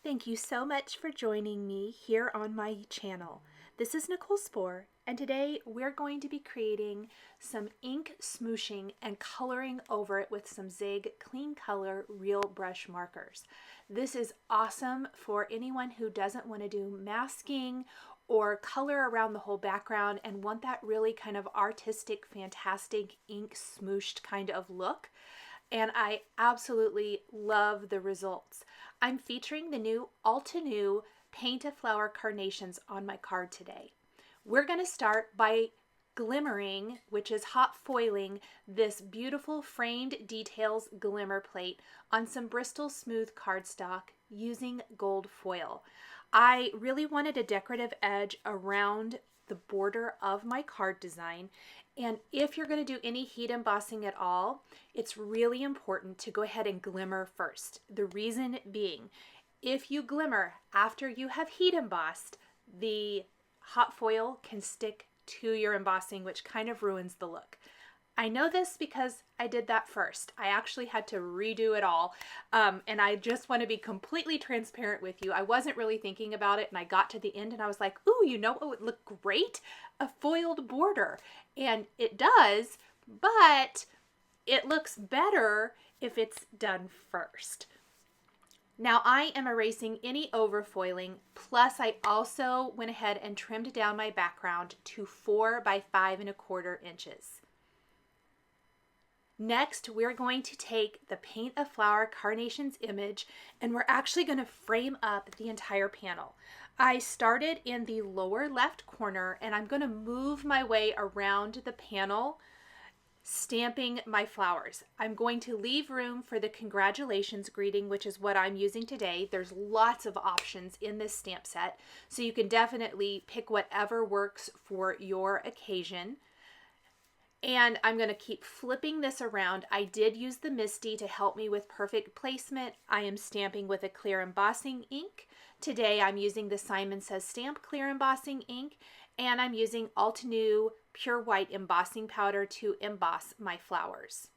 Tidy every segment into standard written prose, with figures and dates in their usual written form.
Thank you so much for joining me here on my channel. This is Nichol Spohr, and today we're going to be creating some ink smooshing and coloring over it with some Zig Clean Color Real Brush Markers. This is awesome for anyone who doesn't want to do masking or color around the whole background and want that really kind of artistic, fantastic ink smooshed kind of look. And I absolutely love the results. I'm featuring the new Altenew Paint-A-Flower Carnations on my card today. We're going to start by glimmering, which is hot foiling, this beautiful framed details glimmer plate on some Bristol Smooth cardstock using gold foil. I really wanted a decorative edge around the border of my card design. And if you're going to do any heat embossing at all, it's really important to go ahead and glimmer first. The reason being, if you glimmer after you have heat embossed, the hot foil can stick to your embossing, which kind of ruins the look. I know this because I did that first. I actually had to redo it all. And I just want to be completely transparent with you. I wasn't really thinking about it, and I got to the end and I was like, ooh, you know what would look great? A foiled border. And it does, but it looks better if it's done first. Now I am erasing any overfoiling, plus I also went ahead and trimmed down my background to 4 by 5¼ inches. Next, we're going to take the Paint-A-Flower Carnations image and we're actually going to frame up the entire panel. I started in the lower left corner and I'm going to move my way around the panel, stamping my flowers. I'm going to leave room for the congratulations greeting, which is what I'm using today. There's lots of options in this stamp set, so you can definitely pick whatever works for your occasion. And I'm going to keep flipping this around. I did use the Misty to help me with perfect placement. I am stamping with a clear embossing ink. Today I'm using the Simon Says Stamp clear embossing ink, and I'm using Altenew pure white embossing powder to emboss my flowers.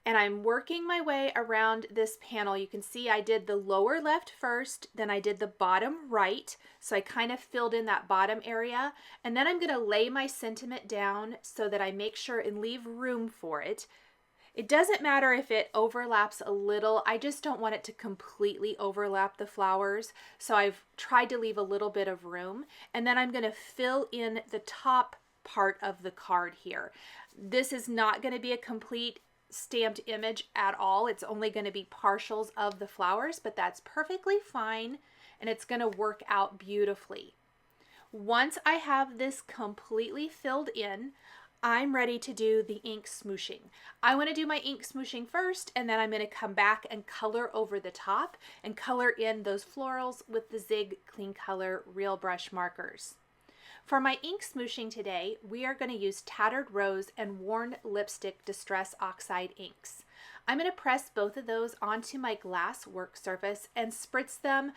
And I'm working my way around this panel. You can see I did the lower left first, then I did the bottom right. So I kind of filled in that bottom area. And then I'm going to lay my sentiment down so that I make sure and leave room for it. It doesn't matter if it overlaps a little. I just don't want it to completely overlap the flowers. So I've tried to leave a little bit of room. And then I'm going to fill in the top part of the card here. This is not going to be a complete stamped image at all. It's only going to be partials of the flowers, but that's perfectly fine and it's going to work out beautifully. Once I have this completely filled in, I'm ready to do the ink smooshing. I want to do my ink smooshing first, and then I'm going to come back and color over the top and color in those florals with the Zig Clean Color Real Brush Markers. For my ink smooshing today, we are going to use Tattered Rose and Worn Lipstick Distress Oxide inks. I'm going to press both of those onto my glass work surface and spritz them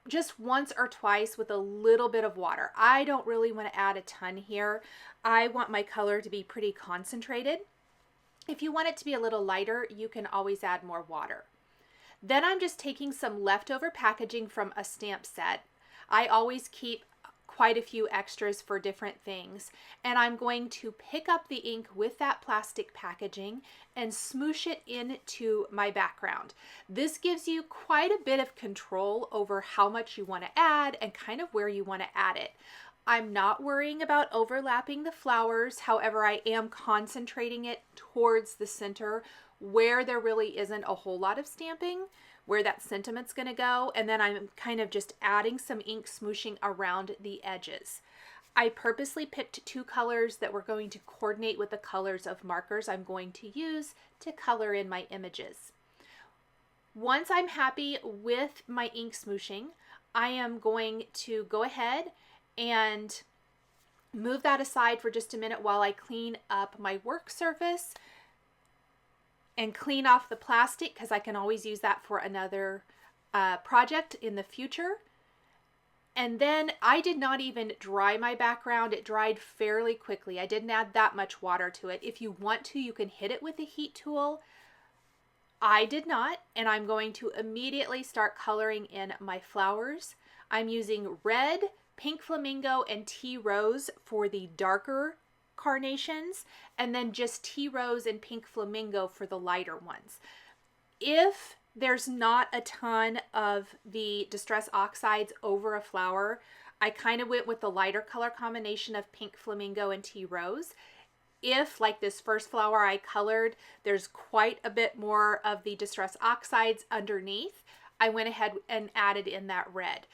just once or twice with a little bit of water. I don't really want to add a ton here. I want my color to be pretty concentrated. If you want it to be a little lighter, you can always add more water. Then I'm just taking some leftover packaging from a stamp set. I always keep quite a few extras for different things, and I'm going to pick up the ink with that plastic packaging and smoosh it into my background. This gives you quite a bit of control over how much you want to add and kind of where you want to add it. I'm not worrying about overlapping the flowers, however I am concentrating it towards the center where there really isn't a whole lot of stamping, where that sentiment's going to go, and then I'm kind of just adding some ink smooshing around the edges. I purposely picked 2 colors that were going to coordinate with the colors of markers I'm going to use to color in my images. Once I'm happy with my ink smooshing, I am going to go ahead and move that aside for just a minute while I clean up my work surface and clean off the plastic, because I can always use that for another project in the future. And then I did not even dry my background. It dried fairly quickly. I didn't add that much water to it. If you want to, you can hit it with a heat tool. I did not, and I'm going to immediately start coloring in my flowers. I'm using red, pink flamingo, and tea rose for the darker carnations, and then just tea rose and pink flamingo for the lighter ones. If there's not a ton of the Distress Oxides over a flower, I kind of went with the lighter color combination of pink flamingo and tea rose. If, like this first flower I colored, there's quite a bit more of the Distress Oxides underneath, I went ahead and added in that red.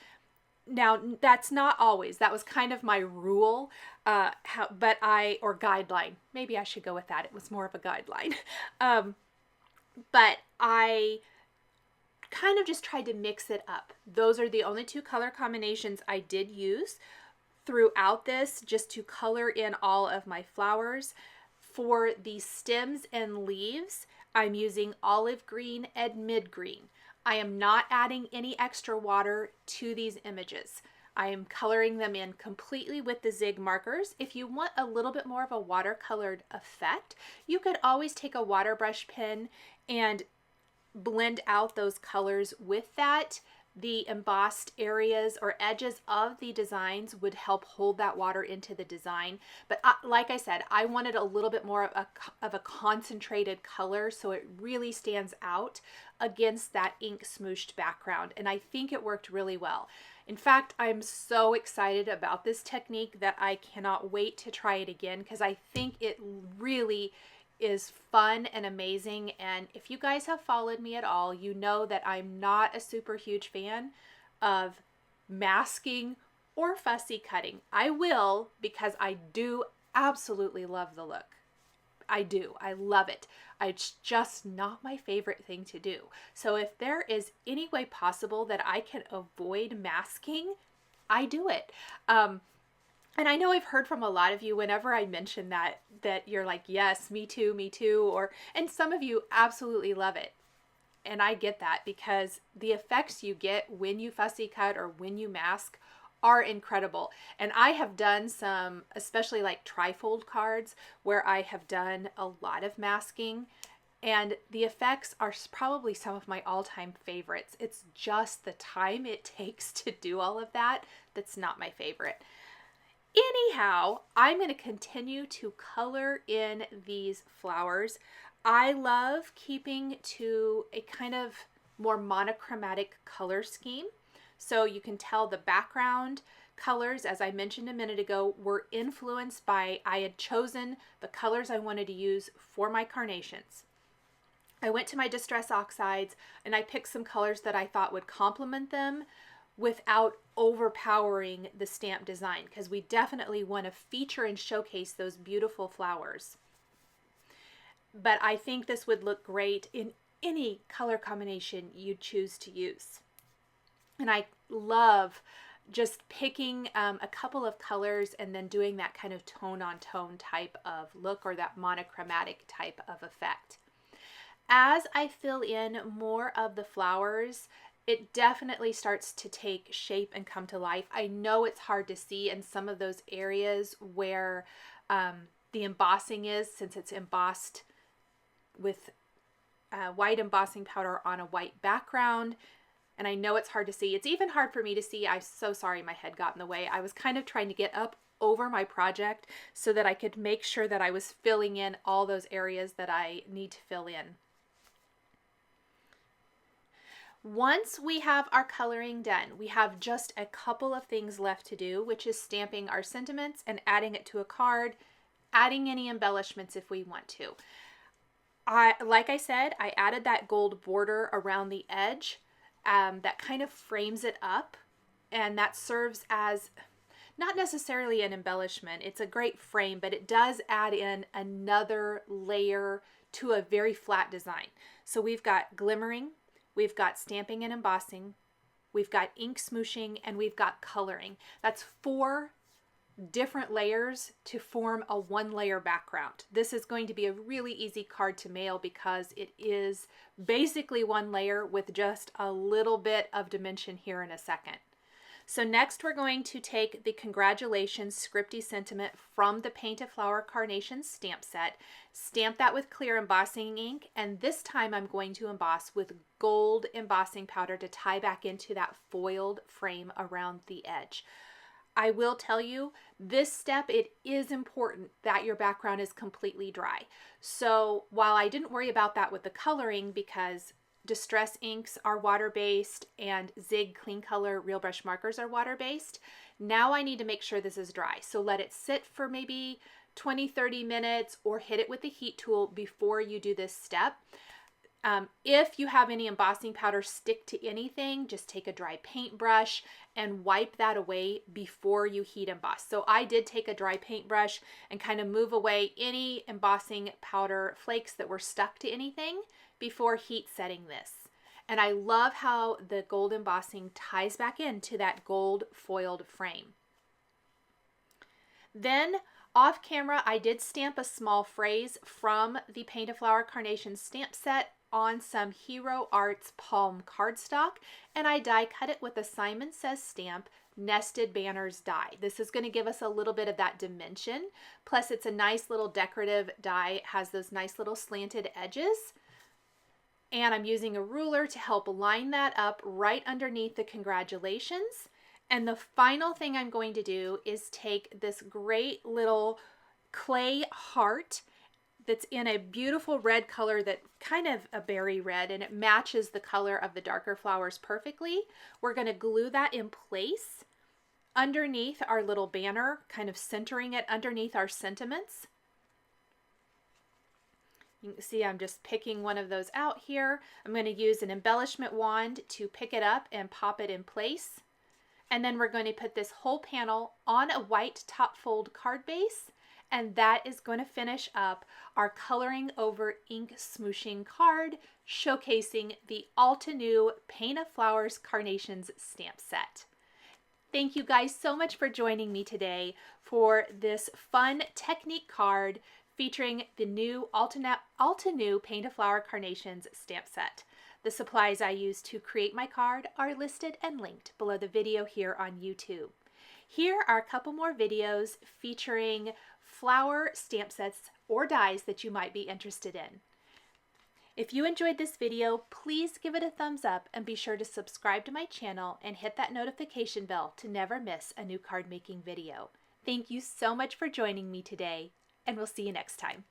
Now, that's not always. That was kind of my rule, or guideline. Maybe I should go with that. It was more of a guideline. But I kind of just tried to mix it up. Those are the only two color combinations I did use throughout this, just to color in all of my flowers. For the stems and leaves, I'm using olive green and mid green. I am not adding any extra water to these images. I am coloring them in completely with the Zig markers. If you want a little bit more of a watercolored effect, you could always take a water brush pen and blend out those colors with that. The embossed areas or edges of the designs would help hold that water into the design. But like I said, I wanted a little bit more of a concentrated color so it really stands out against that ink smooshed background. And I think it worked really well. In fact, I'm so excited about this technique that I cannot wait to try it again, because I think it really is fun and amazing. And if you guys have followed me at all, you know that I'm not a super huge fan of masking or fussy cutting. I will, because I do absolutely love the look. I do. I love it. It's just not my favorite thing to do. So if there is any way possible that I can avoid masking, I do it. And I know I've heard from a lot of you whenever I mention that you're like, yes, me too, and some of you absolutely love it. And I get that, because the effects you get when you fussy cut or when you mask are incredible. And I have done some, especially like trifold cards, where I have done a lot of masking, and the effects are probably some of my all-time favorites. It's just the time it takes to do all of that that's not my favorite. Anyhow, I'm going to continue to color in these flowers. I love keeping to a kind of more monochromatic color scheme. So you can tell the background colors, as I mentioned a minute ago, were influenced by, I had chosen the colors I wanted to use for my carnations. I went to my Distress Oxides and I picked some colors that I thought would complement them without overpowering the stamp design, because we definitely want to feature and showcase those beautiful flowers. But I think this would look great in any color combination you choose to use. And I love just picking a couple of colors and then doing that kind of tone on tone type of look, or that monochromatic type of effect. As I fill in more of the flowers, it definitely starts to take shape and come to life. I know it's hard to see in some of those areas where the embossing is, since it's embossed with white embossing powder on a white background. And I know it's hard to see. It's even hard for me to see. I'm so sorry my head got in the way. I was kind of trying to get up over my project so that I could make sure that I was filling in all those areas that I need to fill in. Once we have our coloring done, we have just a couple of things left to do, which is stamping our sentiments and adding it to a card, adding any embellishments if we want to. Like I said, I added that gold border around the edge that kind of frames it up, and that serves as not necessarily an embellishment. It's a great frame, but it does add in another layer to a very flat design. So we've got glimmering, we've got stamping and embossing, we've got ink smooshing, and we've got coloring. That's 4 different layers to form a 1-layer background. This is going to be a really easy card to mail because it is basically 1 layer with just a little bit of dimension here in a second. So next we're going to take the Congratulations Scripty Sentiment from the Paint-A-Flower Carnations stamp set, stamp that with clear embossing ink, and this time I'm going to emboss with gold embossing powder to tie back into that foiled frame around the edge. I will tell you, this step, it is important that your background is completely dry. So while I didn't worry about that with the coloring because Distress inks are water-based and Zig Clean Color Real Brush markers are water-based, now I need to make sure this is dry. So let it sit for maybe 20-30 minutes or hit it with the heat tool before you do this step. If you have any embossing powder stick to anything, just take a dry paintbrush and wipe that away before you heat emboss. So I did take a dry paintbrush and kind of move away any embossing powder flakes that were stuck to anything before heat setting this. And I love how the gold embossing ties back into that gold foiled frame. Then off camera, I did stamp a small phrase from the Paint-A-Flower Carnations stamp set on some Hero Arts Palm cardstock, and I die cut it with a Simon Says stamp nested banners die. This is going to give us a little bit of that dimension. Plus it's a nice little decorative die. It has those nice little slanted edges. And I'm using a ruler to help line that up right underneath the congratulations. And the final thing I'm going to do is take this great little clay heart that's in a beautiful red color, that kind of a berry red, and it matches the color of the darker flowers perfectly. We're going to glue that in place underneath our little banner, kind of centering it underneath our sentiments. You can see I'm just picking one of those out here. I'm going to use an embellishment wand to pick it up and pop it in place. And then we're going to put this whole panel on a white top fold card base, and that is going to finish up our coloring over ink smooshing card showcasing the Altenew Paint-A-Flower Carnations stamp set. Thank you guys so much for joining me today for this fun technique card featuring the new Altenew Paint-A-Flower Carnations stamp set. The supplies I used to create my card are listed and linked below the video here on YouTube. Here are a couple more videos featuring flower stamp sets or dies that you might be interested in. If you enjoyed this video, please give it a thumbs up and be sure to subscribe to my channel and hit that notification bell to never miss a new card making video. Thank you so much for joining me today, and we'll see you next time.